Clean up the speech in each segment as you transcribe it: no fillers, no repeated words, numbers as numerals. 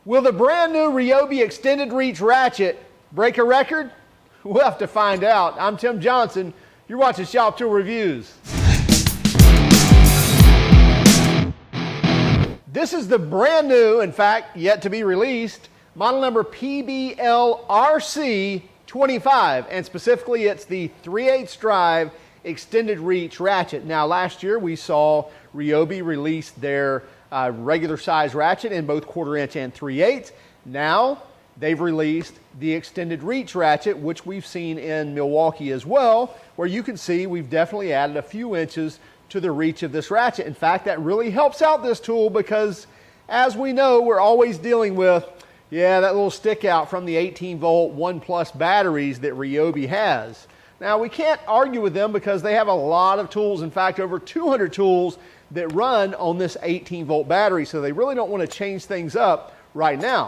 Will the brand new RYOBI extended reach ratchet break a record? We'll have to find out. I'm Tim Johnson. You're watching Shop Tool Reviews. This is the brand new, in fact, yet to be released, model number PBLRC25, and specifically it's the 3/8 drive extended reach ratchet. Now last year we saw RYOBI release their regular size ratchet in both 1/4 inch and 3/8. Now they've released the extended reach ratchet, which we've seen in Milwaukee as well, where you can see we've definitely added a few inches to the reach of this ratchet. In fact, that really helps out this tool because, as we know, we're always dealing with, that little stick out from the 18-volt 1+ batteries that RYOBI has. Now, we can't argue with them because they have a lot of tools, in fact, over 200 tools that run on this 18-volt battery, so they really don't want to change things up right now.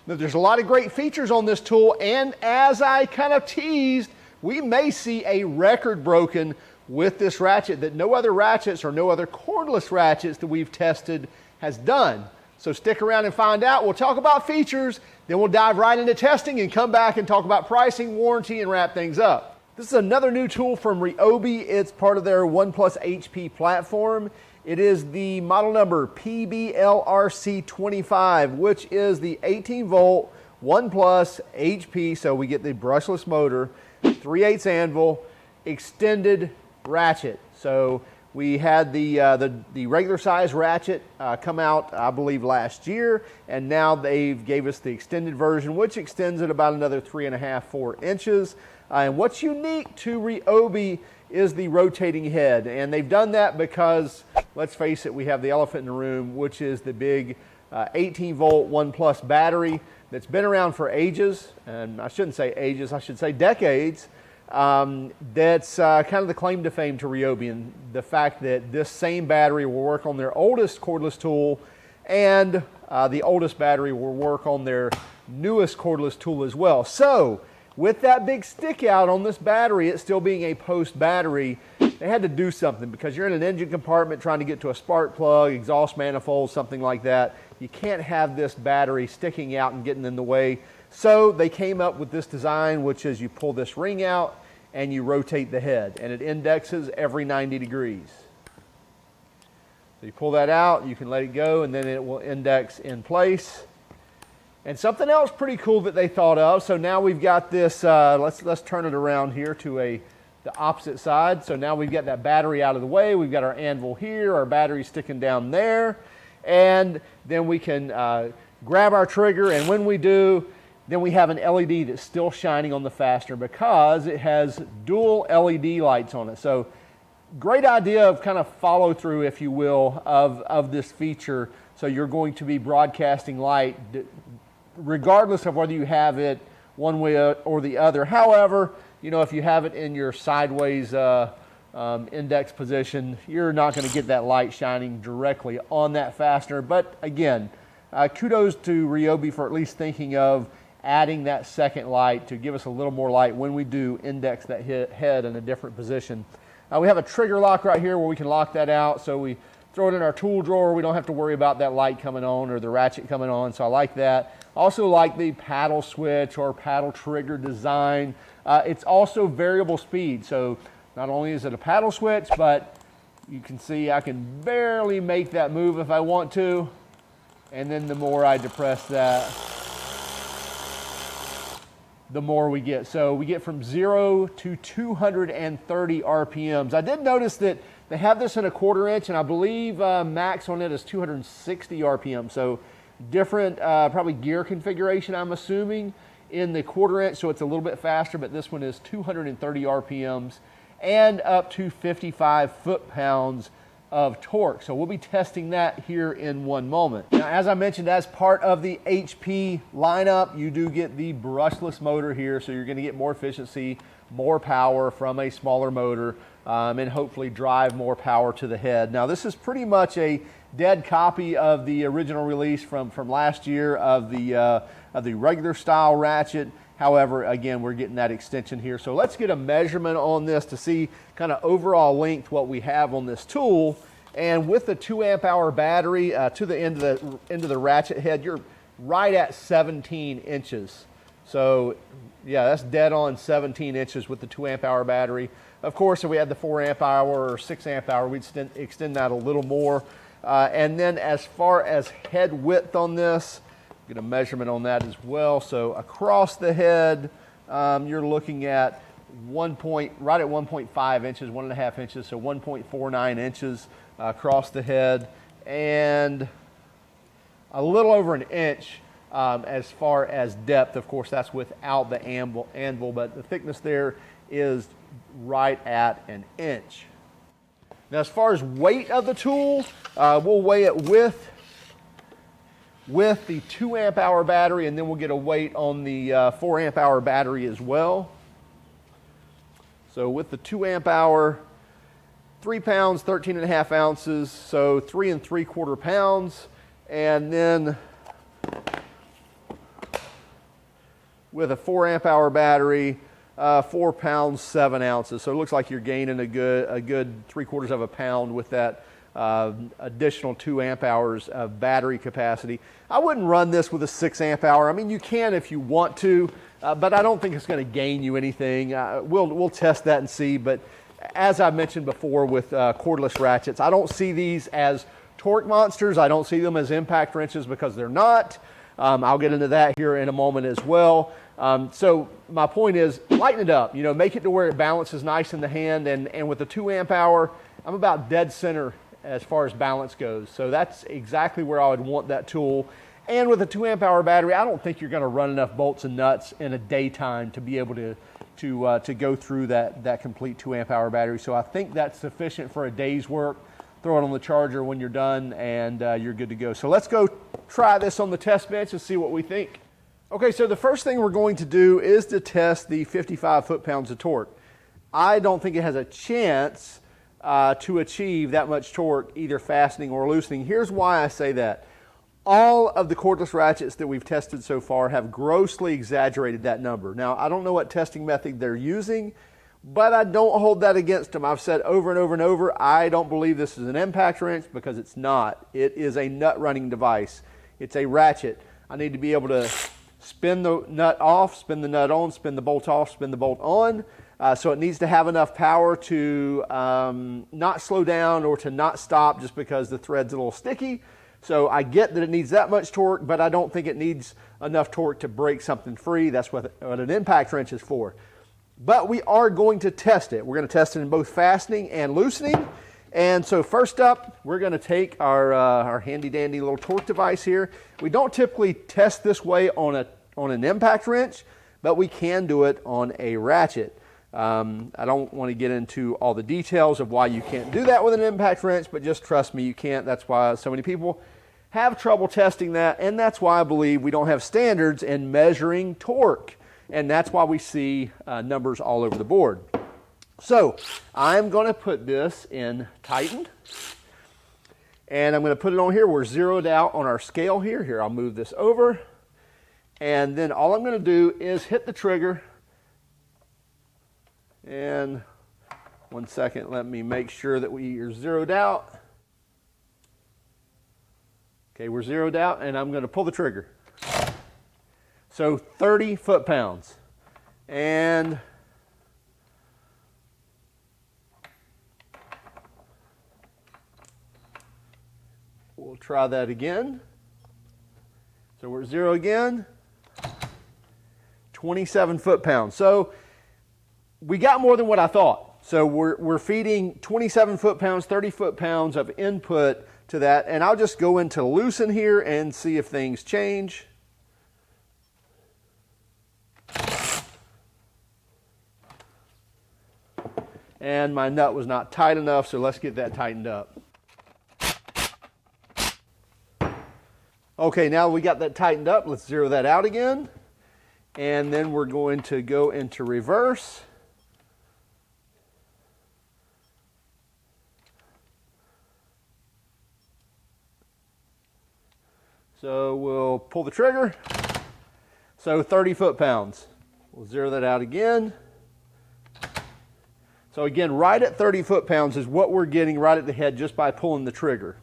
Now, there's a lot of great features on this tool, and as I kind of teased, we may see a record broken with this ratchet that no other ratchets or no other cordless ratchets that we've tested has done. So stick around and find out. We'll talk about features, then we'll dive right into testing and come back and talk about pricing, warranty, and wrap things up. This is another new tool from RYOBI. It's part of their 1+ HP platform. It is the model number PBLRC25, which is the 18-volt 1+ HP, so we get the brushless motor, 3/8 anvil, extended ratchet. So we had the regular size ratchet come out, I believe, last year, and now they've gave us the extended version, which extends it about another 3.5–4 inches. And what's unique to RYOBI is the rotating head, and they've done that because, let's face it, we have the elephant in the room, which is the big 18-volt 1+ battery that's been around for ages, and I shouldn't say ages, I should say decades. That's kind of the claim to fame to RYOBI, and the fact that this same battery will work on their oldest cordless tool, and the oldest battery will work on their newest cordless tool as well. So with that big stick out on this battery, it still being a post battery, they had to do something because you're in an engine compartment trying to get to a spark plug, exhaust manifold, something like that. You can't have this battery sticking out and getting in the way. So they came up with this design, which is you pull this ring out and you rotate the head, and it indexes every 90 degrees. So you pull that out, you can let it go, and then it will index in place. And something else pretty cool that they thought of. So now we've got this, let's turn it around here to the opposite side. So now we've got that battery out of the way. We've got our anvil here, our battery sticking down there. And then we can grab our trigger, and when we do, then we have an LED that's still shining on the fastener because it has dual LED lights on it. So great idea of kind of follow through, if you will, of this feature. So you're going to be broadcasting light regardless of whether you have it one way or the other. However, if you have it in your sideways index position, you're not going to get that light shining directly on that fastener. But again, kudos to RYOBI for at least thinking of adding that second light to give us a little more light when we do index that head in a different position. We have a trigger lock right here where we can lock that out, so we throw it in our tool drawer. We don't have to worry about that light coming on or the ratchet coming on, so I like that. Also like the paddle switch or paddle trigger design. It's also variable speed, so not only is it a paddle switch, but you can see I can barely make that move if I want to, and then the more I depress that, the more we get. So we get from 0 to 230 RPMs. I did notice that they have this in a 1/4 inch, and I believe max on it is 260 RPM. So different probably gear configuration, I'm assuming, in the 1/4 inch, so it's a little bit faster, but this one is 230 RPMs and up to 55 foot-pounds of torque. So we'll be testing that here in one moment. Now, as I mentioned, as part of the HP lineup, you do get the brushless motor here, so you're going to get more efficiency, more power from a smaller motor, and hopefully drive more power to the head. Now, this is pretty much a dead copy of the original release from last year of the regular style ratchet. However, again, we're getting that extension here. So let's get a measurement on this to see kind of overall length what we have on this tool. And with the 2 amp hour battery to the end of the ratchet head, you're right at 17 inches. So yeah, that's dead on 17 inches with the 2 amp hour battery. Of course, if we had the 4 amp hour or 6 amp hour, we'd extend that a little more. And then as far as head width on this, get a measurement on that as well. So across the head, you're looking at right at 1.5 inches, 1.5 inches, so 1.49 inches across the head, and a little over an inch as far as depth. Of course, that's without the anvil, but the thickness there is right at an inch. Now, as far as weight of the tool, we'll weigh it with the 2 amp hour battery, and then we'll get a weight on the 4 amp hour battery as well. So with the 2 amp hour, 3 pounds, 13.5 ounces, so 3 3/4 pounds. And then with a 4 amp hour battery, 4 pounds, 7 ounces. So it looks like you're gaining a good 3/4 of a pound with that additional 2 amp hours of battery capacity. I wouldn't run this with a 6 amp hour. I mean, you can if you want to, but I don't think it's going to gain you anything. We'll test that and see, but as I mentioned before with cordless ratchets, I don't see these as torque monsters. I don't see them as impact wrenches because they're not. I'll get into that here in a moment as well. So my point is, lighten it up, make it to where it balances nice in the hand, and with the 2 amp hour, I'm about dead center as far as balance goes. So that's exactly where I would want that tool. And with a 2 amp hour battery, I don't think you're going to run enough bolts and nuts in a daytime to be able to go through that complete 2 amp hour battery. So I think that's sufficient for a day's work. Throw it on the charger when you're done, and you're good to go. So let's go try this on the test bench and see what we think. Okay, so the first thing we're going to do is to test the 55 foot-pounds of torque. I don't think it has a chance to achieve that much torque, either fastening or loosening. Here's why I say that. All of the cordless ratchets that we've tested so far have grossly exaggerated that number. Now, I don't know what testing method they're using, but I don't hold that against them. I've said over and over and over, I don't believe this is an impact wrench, because it's not. It is a nut running device. It's a ratchet. I need to be able to spin the nut off, spin the nut on, spin the bolt off, spin the bolt on. So it needs to have enough power to not slow down or to not stop just because the thread's a little sticky. So I get that it needs that much torque, but I don't think it needs enough torque to break something free. That's what an impact wrench is for. But we are going to test it. We're going to test it in both fastening and loosening. And so first up, we're going to take our handy dandy little torque device here. We don't typically test this way on an impact wrench, but we can do it on a ratchet. I don't want to get into all the details of why you can't do that with an impact wrench, but just trust me, you can't. That's why so many people have trouble testing that, and that's why I believe we don't have standards in measuring torque, and that's why we see numbers all over the board. So I'm going to put this in tightened, and I'm going to put it on here. We're zeroed out on our scale here. Here, I'll move this over, and then all I'm going to do is hit the trigger. And 1 second, let me make sure that we are zeroed out. Okay, we're zeroed out, and I'm going to pull the trigger. So 30 foot-pounds. And we'll try that again. So we're zero again. 27 foot-pounds. So we got more than what I thought. So we're feeding 27 foot-pounds, 30 foot-pounds of input to that. And I'll just go into loosen here and see if things change. And my nut was not tight enough, so let's get that tightened up. Okay, now we got that tightened up. Let's zero that out again. And then we're going to go into reverse. So we'll pull the trigger. So 30 foot-pounds. We'll zero that out again. So again, right at 30 foot-pounds is what we're getting right at the head just by pulling the trigger.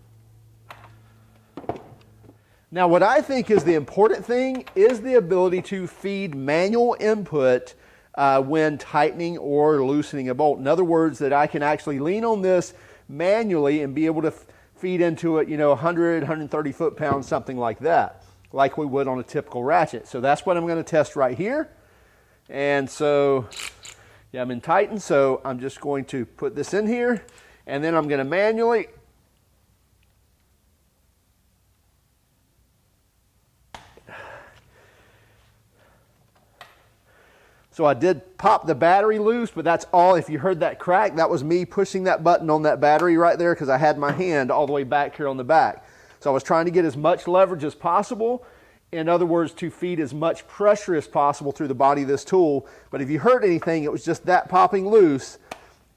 Now what I think is the important thing is the ability to feed manual input when tightening or loosening a bolt. In other words, that I can actually lean on this manually and be able to feed into it, 100, 130 foot-pounds, something like that, like we would on a typical ratchet. So that's what I'm going to test right here. And so, yeah, I'm in Tighten, so I'm just going to put this in here, and then I'm going to manually So I did pop the battery loose, but that's all. If you heard that crack, that was me pushing that button on that battery right there because I had my hand all the way back here on the back. So I was trying to get as much leverage as possible. In other words, to feed as much pressure as possible through the body of this tool. But if you heard anything, it was just that popping loose,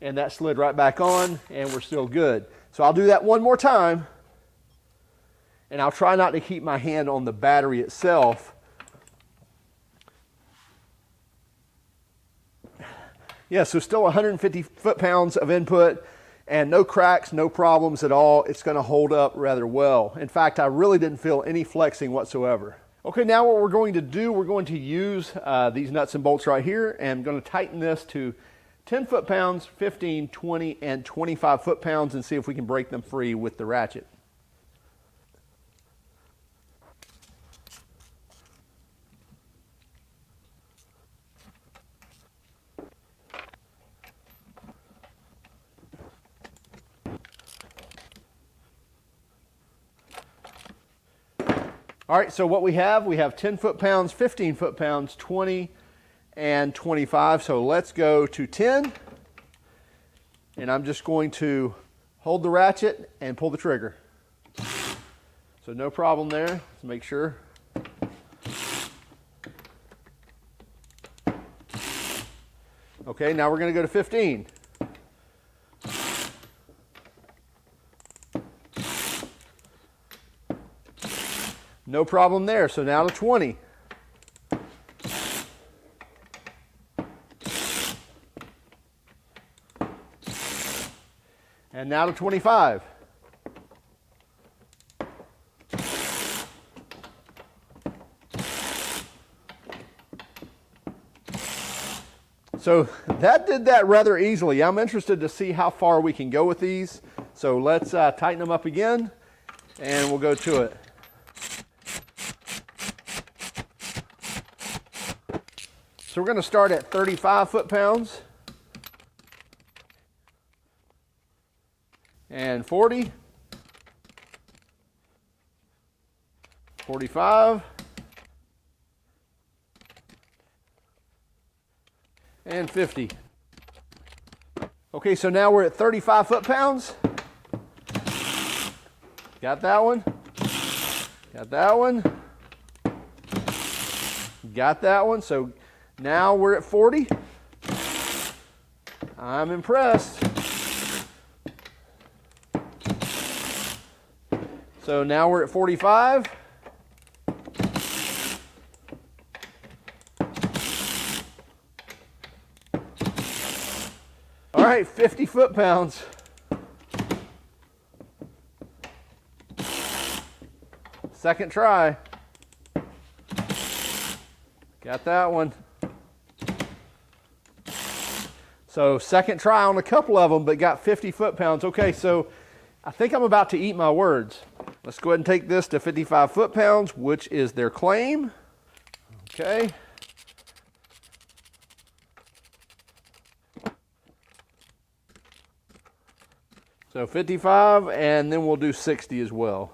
and that slid right back on, and we're still good. So I'll do that one more time, and I'll try not to keep my hand on the battery itself. Yeah, so still 150 foot-pounds of input and no cracks, no problems at all. It's going to hold up rather well. In fact, I really didn't feel any flexing whatsoever. Okay, now what we're going to do, we're going to use these nuts and bolts right here, and I'm going to tighten this to 10 foot-pounds, 15, 20, and 25 foot-pounds and see if we can break them free with the ratchet. All right, so what we have 10 foot-pounds, 15 foot-pounds, 20, and 25. So let's go to 10. And I'm just going to hold the ratchet and pull the trigger. So no problem there. Let's make sure. Okay, now we're going to go to 15. No problem there. So now to 20. And now to 25. So that did that rather easily. I'm interested to see how far we can go with these. So let's tighten them up again, and we'll go to it. So we're going to start at 35 foot-pounds and 40, 45, and 50. Okay, so now we're at 35 foot-pounds. Got that one. Got that one. Got that one. So now we're at 40. I'm impressed. So now we're at 45. All right, 50 foot-pounds. Second try. Got that one. So second try on a couple of them, but got 50 foot-pounds. Okay, so I think I'm about to eat my words. Let's go ahead and take this to 55 foot-pounds, which is their claim. Okay. So 55, and then we'll do 60 as well.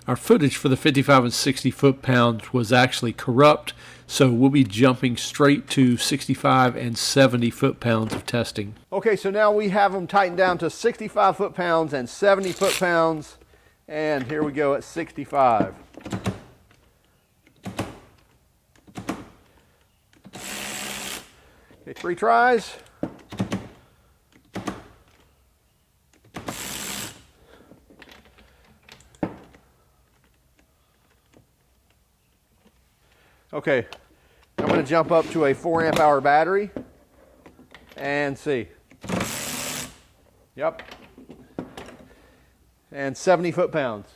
Our footage for the 55 and 60 foot-pounds was actually corrupt, so we'll be jumping straight to 65 and 70 foot-pounds of testing. Okay, so now we have them tightened down to 65 foot-pounds and 70 foot-pounds, and here we go at 65. Okay, 3 tries. Okay, I'm going to jump up to a 4 amp hour battery and see. Yep. And 70 foot-pounds.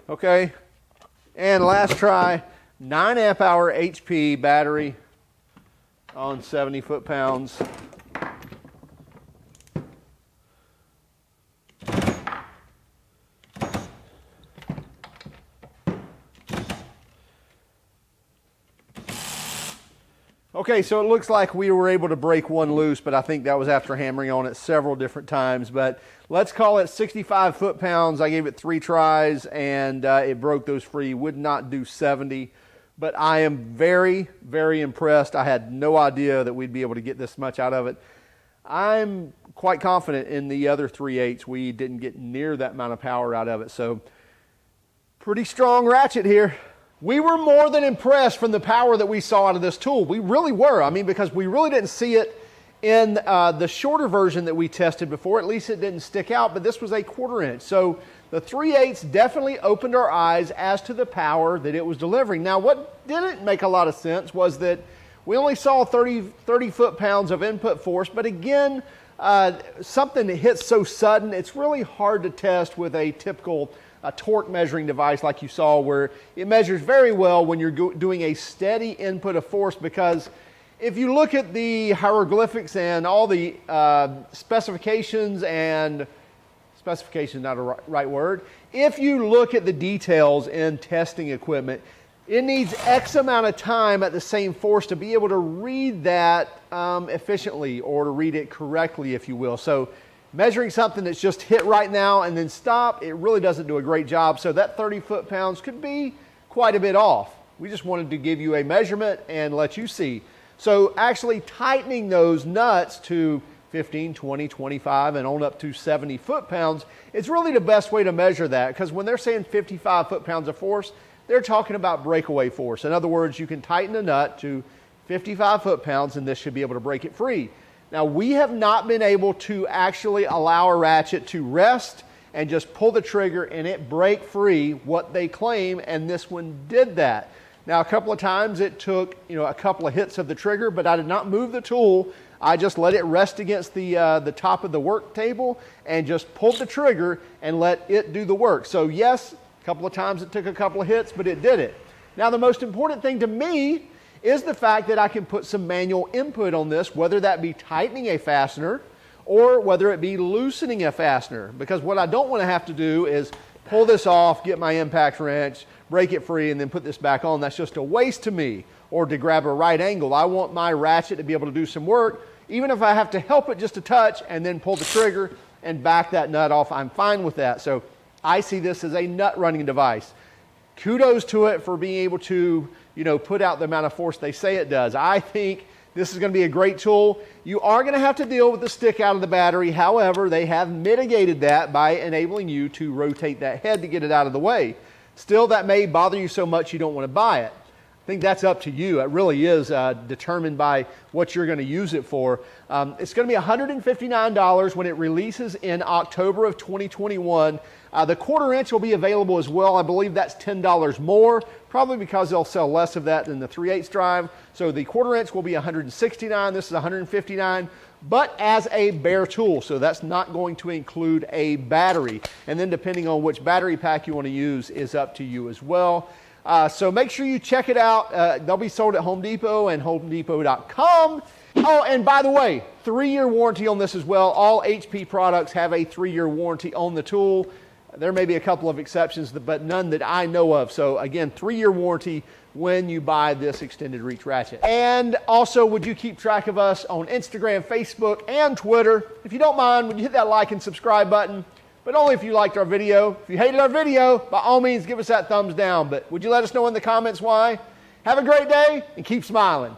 Okay, and last try, 9 amp hour HP battery on 70 foot-pounds. Okay, so it looks like we were able to break one loose, but I think that was after hammering on it several different times. But let's call it 65 foot-pounds. I gave it 3 tries, and it broke those free. Would not do 70, but I am very, very impressed. I had no idea that we'd be able to get this much out of it. I'm quite confident in the other 3/8. We didn't get near that amount of power out of it, so pretty strong ratchet here. We were more than impressed from the power that we saw out of this tool. We really were. I mean, because we really didn't see it in the shorter version that we tested before. At least it didn't stick out, but this was a 1/4 inch. So the 3/8 definitely opened our eyes as to the power that it was delivering. Now, what didn't make a lot of sense was that we only saw 30 foot-pounds of input force, but again, something that hits so sudden, it's really hard to test with a typical torque measuring device like you saw, where it measures very well when you're doing a steady input of force, because if you look at the hieroglyphics and all the specifications, and specification not a right word, if you look at the details in testing equipment, it needs X amount of time at the same force to be able to read that efficiently, or to read it correctly, if you will. So measuring something that's just hit right now and then stop, it really doesn't do a great job. So that 30 foot-pounds could be quite a bit off. We just wanted to give you a measurement and let you see. So actually tightening those nuts to 15, 20, 25, and on up to 70 foot-pounds, it's really the best way to measure that, because when they're saying 55 foot-pounds of force, they're talking about breakaway force. In other words, you can tighten a nut to 55 foot-pounds and this should be able to break it free. Now, we have not been able to actually allow a ratchet to rest and just pull the trigger and it break free what they claim, and this one did that. Now, a couple of times it took, a couple of hits of the trigger, but I did not move the tool. I just let it rest against the top of the work table and just pulled the trigger and let it do the work. So yes, a couple of times it took a couple of hits, but it did it. Now, the most important thing to me is the fact that I can put some manual input on this, whether that be tightening a fastener or whether it be loosening a fastener. Because what I don't want to have to do is pull this off, get my impact wrench, break it free, and then put this back on. That's just a waste to me. Or to grab a right angle. I want my ratchet to be able to do some work, even if I have to help it just a touch and then pull the trigger and back that nut off. I'm fine with that. So I see this as a nut running device. Kudos to it for being able to put out the amount of force they say it does. I think this is going to be a great tool. You are going to have to deal with the stick out of the battery. However, they have mitigated that by enabling you to rotate that head to get it out of the way. Still, that may bother you so much you don't want to buy it. I think that's up to you. It really is determined by what you're going to use it for. It's going to be $159 when it releases in October of 2021. The 1/4 inch will be available as well. I believe that's $10 more, probably because they'll sell less of that than the 3/8 drive. So the 1/4 inch will be $169. This is $159, but as a bare tool. So that's not going to include a battery. And then depending on which battery pack you want to use is up to you as well. So make sure you check it out. They'll be sold at Home Depot and HomeDepot.com. Oh, and by the way, 3-year warranty on this as well. All HP products have a 3-year warranty on the tool. There may be a couple of exceptions, but none that I know of. So again, 3-year warranty when you buy this extended reach ratchet. And also, would you keep track of us on Instagram, Facebook, and Twitter? If you don't mind, would you hit that like and subscribe button? But only if you liked our video. If you hated our video, by all means, give us that thumbs down. But would you let us know in the comments why? Have a great day and keep smiling.